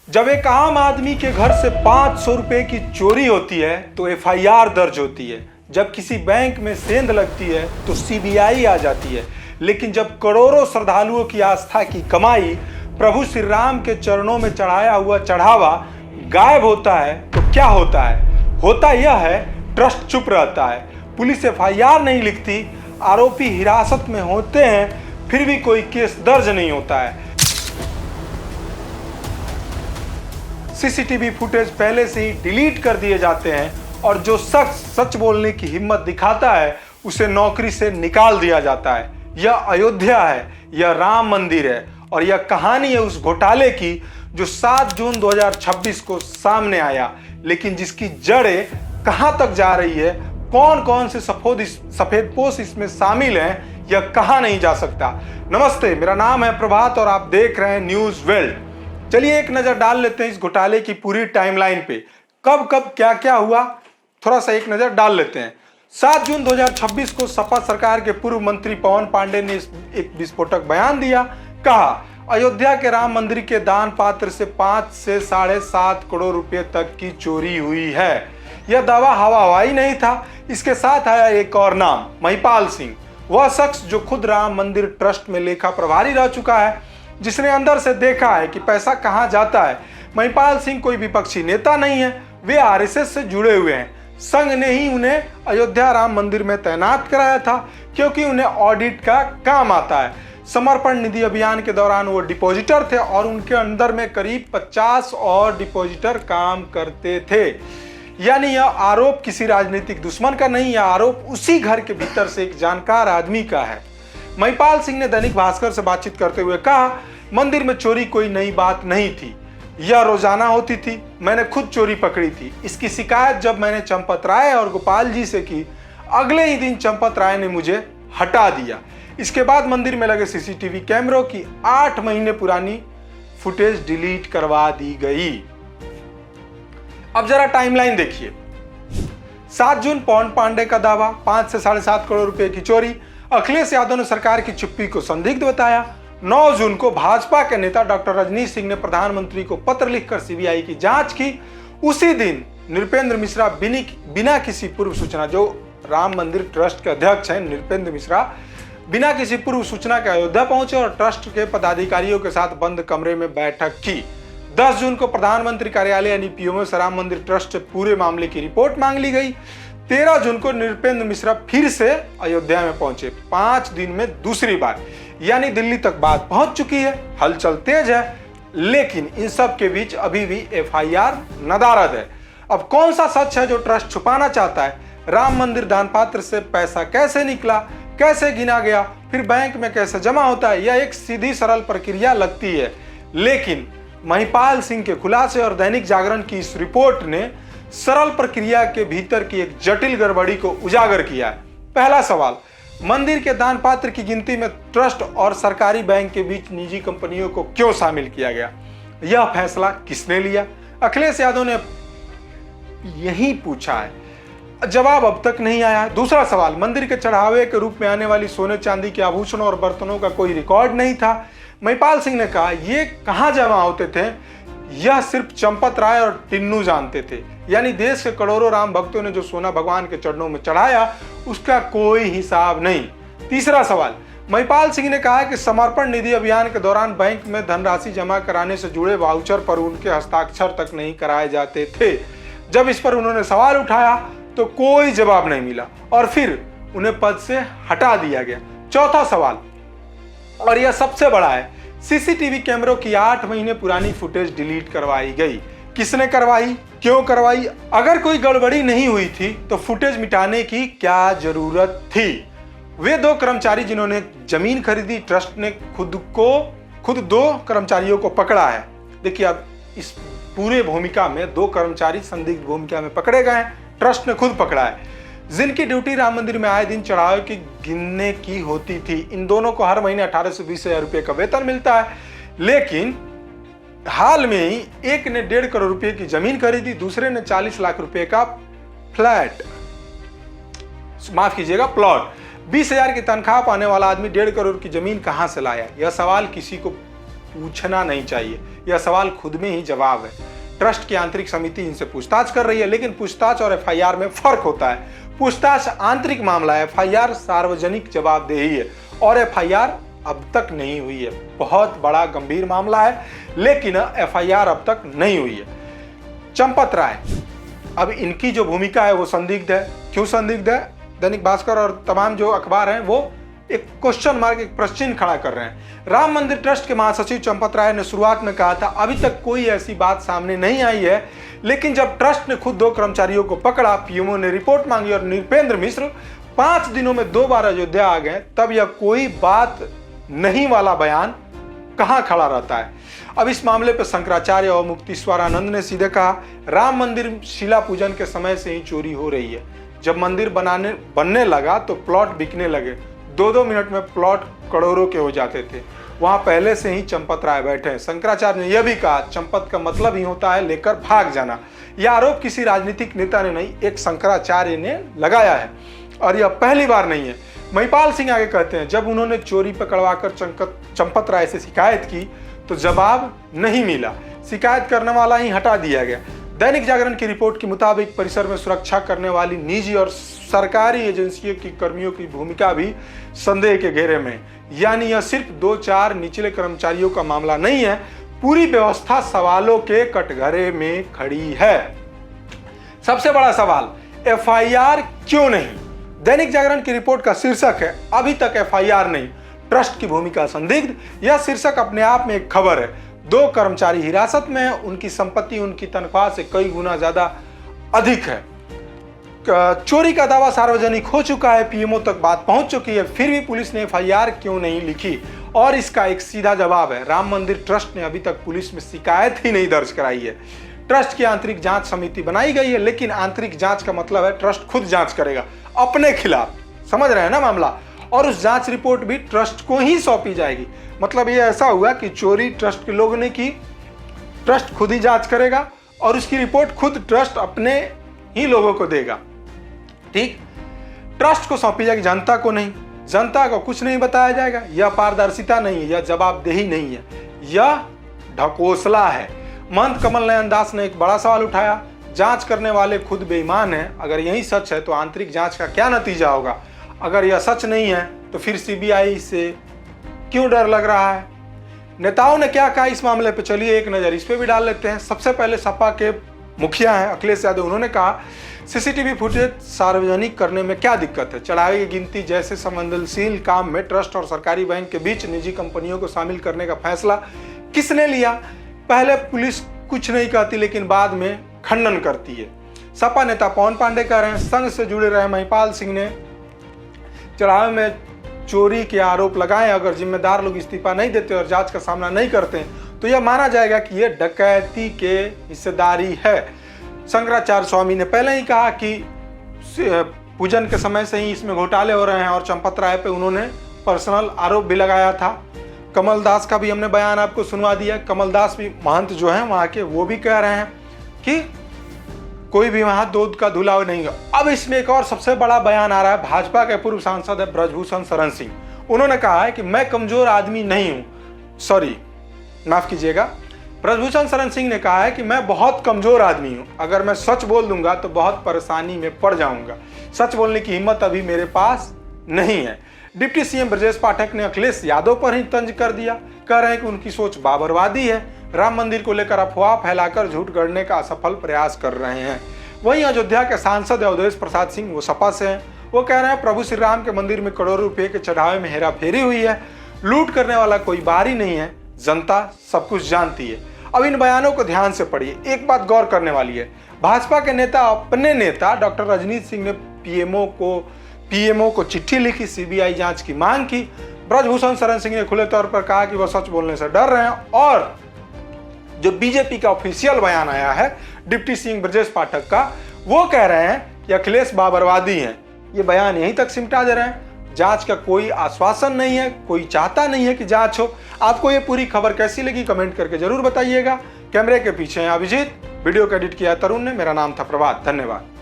जब एक आम आदमी के घर से 500 रुपए की चोरी होती है तो एफआईआर दर्ज होती है। जब किसी बैंक में सेंध लगती है तो सीबीआई आ जाती है। लेकिन जब करोड़ों श्रद्धालुओं की आस्था की कमाई प्रभु श्री राम के चरणों में चढ़ाया हुआ चढ़ावा गायब होता है तो क्या होता है? होता यह है, ट्रस्ट चुप रहता है, पुलिस एफआईआर नहीं लिखती, आरोपी हिरासत में होते हैं, फिर भी कोई केस दर्ज नहीं होता है। सीसीटीवी फुटेज पहले से ही डिलीट कर दिए जाते हैं और जो शख्स सच बोलने की हिम्मत दिखाता है उसे नौकरी से निकाल दिया जाता है। यह अयोध्या है, यह राम मंदिर है और यह कहानी है उस घोटाले की जो 7 जून 2026 को सामने आया, लेकिन जिसकी जड़ें कहां तक जा रही है, कौन कौन से सफेदपोश इसमें शामिल हैं, यह कहा नहीं जा सकता। नमस्ते, मेरा नाम है प्रभात और आप देख रहे हैं न्यूज वर्ल्ड। चलिए एक नजर डाल लेते हैं इस घोटाले की पूरी टाइमलाइन पे। कब कब क्या क्या हुआ, थोड़ा सा एक नजर डाल लेते हैं। 7 जून 2026 को सपा सरकार के पूर्व मंत्री पवन पांडे ने एक विस्फोटक बयान दिया। कहा, अयोध्या के राम मंदिर के दान पात्र से 5 से 7.5 करोड़ रुपए तक की चोरी हुई है। यह दावा हवा हवाई नहीं था। इसके साथ आया एक और नाम, महिपाल सिंह, वह शख्स जो खुद राम मंदिर ट्रस्ट में लेखा प्रभारी रह चुका है, जिसने अंदर से देखा है कि पैसा कहां जाता है। महिपाल सिंह कोई विपक्षी नेता नहीं है, वे आरएसएस से जुड़े हुए हैं। संघ ने ही उन्हें अयोध्या राम मंदिर में तैनात कराया था क्योंकि उन्हें ऑडिट का काम आता है। समर्पण निधि अभियान के दौरान वो डिपॉजिटर थे और उनके अंदर में करीब 50 और डिपॉजिटर काम करते थे। यानी यह आरोप किसी राजनीतिक दुश्मन का नहीं, यह आरोप उसी घर के भीतर से एक जानकार आदमी का है। महिपाल सिंह ने दैनिक भास्कर से बातचीत करते हुए कहा, मंदिर में चोरी कोई नई बात नहीं थी, यह रोजाना होती थी। मैंने खुद चोरी पकड़ी थी। इसकी शिकायत जब मैंने चंपत राय और गोपाल जी से की, अगले ही दिन चंपत राय ने मुझे हटा दिया। इसके बाद मंदिर में लगे सीसीटीवी कैमरों की 8 महीने पुरानी फुटेज डिलीट करवा दी गई। अब जरा टाइमलाइन देखिए। 7 जून पवन पांडे का दावा, 5 से 7.5 करोड़ रुपए की चोरी। अखिलेश यादव ने सरकार की चुप्पी को संदिग्ध बताया। 9 जून को भाजपा के नेता डॉक्टर रजनीश सिंह ने प्रधानमंत्री को पत्र लिखकर सीबीआई की जांच की। उसी दिन नृपेंद्र मिश्रा बिना किसी पूर्व सूचना, जो राम मंदिर ट्रस्ट के अध्यक्ष हैं नृपेंद्र मिश्रा, बिना किसी पूर्व सूचना के अयोध्या पहुंचे और ट्रस्ट के पदाधिकारियों के साथ बंद कमरे में बैठक की। 10 जून को प्रधानमंत्री कार्यालय यानी पीएमओ से राम मंदिर ट्रस्ट से पूरे मामले की रिपोर्ट मांग ली गई। 13 जून को नृपेंद्र मिश्रा फिर से अयोध्या में पहुंचे, 5 दिन में दूसरी बार, यानी दिल्ली तक बात पहुंच चुकी है, हलचल तेज है। लेकिन इन सब के बीच अभी भी एफआईआर नदारद है। अब कौन सा सच है जो ट्रस्ट छुपाना चाहता है? राम मंदिर दान पात्र से पैसा कैसे निकला, कैसे गिना गया, फिर बैंक में कैसे जमा होता है? यह एक सीधी सरल प्रक्रिया लगती है, लेकिन महिपाल सिंह के खुलासे और दैनिक जागरण की इस रिपोर्ट ने सरल प्रक्रिया के भीतर की एक जटिल गड़बड़ी को उजागर किया है। पहला सवाल, मंदिर के दान पात्र की गिनती में ट्रस्ट और सरकारी बैंक के बीच निजी कंपनियों को क्यों शामिल किया गया? यह फैसला किसने लिया? अखिलेश यादव ने यही पूछा है, जवाब अब तक नहीं आया है। दूसरा सवाल, मंदिर के चढ़ावे के रूप में आने वाली सोने चांदी के आभूषणों और बर्तनों का कोई रिकॉर्ड नहीं था। महिपाल सिंह ने कहा, ये कहां जमा होते थे, यह सिर्फ चंपत राय और टिन्नू जानते थे। यानी देश के करोड़ों राम भक्तों ने जो सोना भगवान के चरणों में चढ़ाया, उसका कोई हिसाब नहीं। तीसरा सवाल, महिपाल सिंह ने कहा कि समर्पण निधि अभियान के दौरान बैंक में धनराशि जमा कराने से जुड़े वाउचर पर उनके हस्ताक्षर तक नहीं कराए जाते थे। जब इस पर उन्होंने सवाल उठाया तो कोई जवाब नहीं मिला और फिर उन्हें पद से हटा दिया गया। चौथा सवाल, और यह सबसे बड़ा है, सीसीटीवी कैमरों की 8 महीने पुरानी फुटेज डिलीट करवाई गई। किसने करवाई, क्यों करवाई? अगर कोई गड़बड़ी नहीं हुई थी तो फुटेज मिटाने की क्या जरूरत थी? वे 2 कर्मचारी जिन्होंने जमीन खरीदी, ट्रस्ट ने खुद 2 कर्मचारियों को पकड़ा है। देखिए, अब इस पूरे भूमिका में 2 कर्मचारी संदिग्ध भूमिका में पकड़े गए हैं, ट्रस्ट ने खुद पकड़ा है, जिनकी ड्यूटी राम मंदिर में आए दिन चढ़ावे की गिनने की होती थी। इन दोनों को हर महीने 18 से 20 हजार रुपये का वेतन मिलता है। लेकिन हाल में ही एक ने 1.5 करोड़ रुपए की जमीन खरीदी, दूसरे ने 40 लाख रुपए का प्लॉट। 20 हजार की तनख्वाह पाने वाला आदमी 1.5 करोड़ की जमीन कहां से लाया? यह सवाल किसी को पूछना नहीं चाहिए। यह सवाल खुद में ही जवाब है। ट्रस्ट की आंतरिक समिति इनसे पूछताछ कर रही है, लेकिन पूछताछ और एफआईआर में फर्क होता है। पूछताछ आंतरिक मामला है, एफआईआर सार्वजनिक जवाबदेही है, और एफआईआर अब तक नहीं हुई है। बहुत बड़ा गंभीर मामला है, लेकिन एफआईआर अब तक नहीं हुई है। चंपत राय, अब इनकी जो भूमिका है वो संदिग्ध है। क्यों संदिग्ध है? दैनिक भास्कर और तमाम जो अखबार हैं वो एक क्वेश्चन मार्क, एक प्रश्न चिन्ह खड़ा कर रहे हैं। राम मंदिर ट्रस्ट के महासचिव चंपत राय ने शुरुआत में कहा था अभी तक कोई ऐसी बात सामने नहीं आई है, लेकिन जब ट्रस्ट ने खुद 2 कर्मचारियों को पकड़ा, पीएमओ ने रिपोर्ट मांगी और नृपेंद्र मिश्र 5 दिनों में 2 बार अयोध्या आ गए, तब यह कोई बात नहीं वाला बयान कहां खड़ा रहता है। अब इस मामले पर शंकराचार्य और मुक्तेश्वरानंद ने सीधे कहा राम मंदिर शिला पूजन के समय से ही चोरी हो रही है। जब मंदिर बनने लगा तो प्लॉट बिकने लगे। 2-2 मिनट में प्लॉट करोड़ों के हो जाते थे। वहां पहले से ही चंपत राय बैठे हैं। शंकराचार्य ने यह भी कहा चंपत का मतलब ही होता है लेकर भाग जाना। यह आरोप किसी राजनीतिक नेता ने नहीं, एक शंकराचार्य ने लगाया है, और यह पहली बार नहीं है। महिपाल सिंह आगे कहते हैं जब उन्होंने चोरी पकड़वाकर चंपत राय से शिकायत की तो जवाब नहीं मिला, शिकायत करने वाला ही हटा दिया गया। दैनिक जागरण की रिपोर्ट के मुताबिक परिसर में सुरक्षा करने वाली निजी और सरकारी एजेंसियों की कर्मियों की भूमिका भी संदेह के घेरे में। यानी यह सिर्फ 2-4 निचले कर्मचारियों का मामला नहीं है, पूरी व्यवस्था सवालों के कटघरे में खड़ी है। सबसे बड़ा सवाल, एफआईआर क्यों नहीं? दैनिक जागरण की रिपोर्ट का शीर्षक है अभी तक एफआईआर नहीं, ट्रस्ट की भूमिका संदिग्ध। यह शीर्षक अपने आप में एक खबर है। 2 कर्मचारी हिरासत में है, उनकी संपत्ति उनकी तनख्वाह से कई गुना ज्यादा अधिक है। चोरी का दावा सार्वजनिक हो चुका है, पीएमओ तक बात पहुंच चुकी है, फिर भी पुलिस ने एफआईआर क्यों नहीं लिखी? और इसका एक सीधा जवाब है राम मंदिर ट्रस्ट ने अभी तक पुलिस में शिकायत ही नहीं दर्ज कराई है। ट्रस्ट की आंतरिक जांच समिति बनाई गई है, लेकिन आंतरिक जांच का मतलब है ट्रस्ट खुद जांच करेगा अपने खिलाफ। समझ रहे हैं ना मामला? और उस जांच रिपोर्ट भी ट्रस्ट को ही सौंपी जाएगी। मतलब ये ऐसा हुआ कि चोरी ट्रस्ट के लोगों ने की, ट्रस्ट खुद ही जांच करेगा और उसकी रिपोर्ट खुद ट्रस्ट अपने ही लोगों को देगा। ठीक, ट्रस्ट को सौंपी जाएगी, जनता को नहीं। जनता को कुछ नहीं बताया जाएगा। यह पारदर्शिता नहीं है, यह जवाबदेही नहीं है, यह ढकोसला है। महंत कमल नयन दास ने एक बड़ा सवाल उठाया, जांच करने वाले खुद बेईमान हैं। अगर यही सच है तो आंतरिक जांच का क्या नतीजा होगा? अगर यह सच नहीं है तो फिर सीबीआई से क्यों डर लग रहा है? नेताओं ने क्या कहा इस मामले पे, चलिए एक नजर इस पे भी डाल लेते हैं। सबसे पहले सपा के मुखिया हैं अखिलेश यादव, उन्होंने कहा सीसीटीवी फुटेज सार्वजनिक करने में क्या दिक्कत है? चढ़ावे की गिनती जैसे संवेदनशील काम में ट्रस्ट और सरकारी बैंक के बीच निजी कंपनियों को शामिल करने का फैसला किसने लिया? पहले पुलिस कुछ नहीं कहती, लेकिन बाद में खंडन करती है। सपा नेता पवन पांडे कह रहे हैं संघ से जुड़े रहे महिपाल सिंह ने चढ़ावे में चोरी के आरोप लगाए। अगर जिम्मेदार लोग इस्तीफा नहीं देते और जांच का सामना नहीं करते तो यह माना जाएगा कि यह डकैती के हिस्सेदारी है। शंकराचार्य स्वामी ने पहले ही कहा कि पूजन के समय से ही इसमें घोटाले हो रहे हैं और चंपत राय पे उन्होंने पर्सनल आरोप भी लगाया था। कमल दास का भी हमने बयान आपको सुनवा दिया। कमल दास भी महंत जो हैं वहाँ के, वो भी कह रहे हैं कि कोई भी वहाँ दूध का धुलाव नहीं होगा। अब इसमें एक और सबसे बड़ा बयान आ रहा है, भाजपा के पूर्व सांसद है ब्रजभूषण शरण सिंह। उन्होंने कहा है कि मैं कमजोर आदमी नहीं हूँ, सॉरी माफ कीजिएगा, ब्रजभूषण शरण सिंह ने कहा है कि मैं बहुत कमजोर आदमी हूँ, अगर मैं सच बोल दूंगा तो बहुत परेशानी में पड़ जाऊंगा, सच बोलने की हिम्मत अभी मेरे पास नहीं है। डिप्टी सीएम ब्रजेश पाठक ने अखिलेश यादव पर ही तंज कर दिया, कह रहे हैं कि उनकी सोच बाबरवादी है, राम मंदिर को लेकर अफवाह फैलाकर झूठ गढ़ने का असफल प्रयास कर रहे हैं। वहीं अयोध्या के सांसद अवधेश प्रसाद सिंह, वो सपा से हैं, वो कह रहे हैं प्रभु श्री राम के मंदिर में करोड़ों रुपए के चढ़ावे में हेराफेरी हुई है, लूट करने वाला कोई बाहरी नहीं है, जनता सब कुछ जानती है। अब इन बयानों को ध्यान से पढ़िए, एक बात गौर करने वाली है। भाजपा के नेता अपने नेता डॉक्टर रजनीश सिंह ने पीएमओ को चिट्ठी लिखी, सीबीआई जांच की मांग की। ब्रजभूषण शरण सिंह ने खुले तौर पर कहा कि वह सच बोलने से डर रहे हैं, और जो बीजेपी का ऑफिशियल बयान आया है डिप्टी सीएम ब्रजेश पाठक का, वो कह रहे हैं कि अखिलेश बाबरवादी हैं। ये बयान यहीं तक सिमटा दे रहे हैं। जांच का कोई आश्वासन नहीं है, कोई चाहता नहीं है कि जांच हो। आपको ये पूरी खबर कैसी लगी कमेंट करके जरूर बताइएगा। कैमरे के पीछे हैं अभिजीत, वीडियो को एडिट किया तरुण ने, मेरा नाम था प्रभात। धन्यवाद।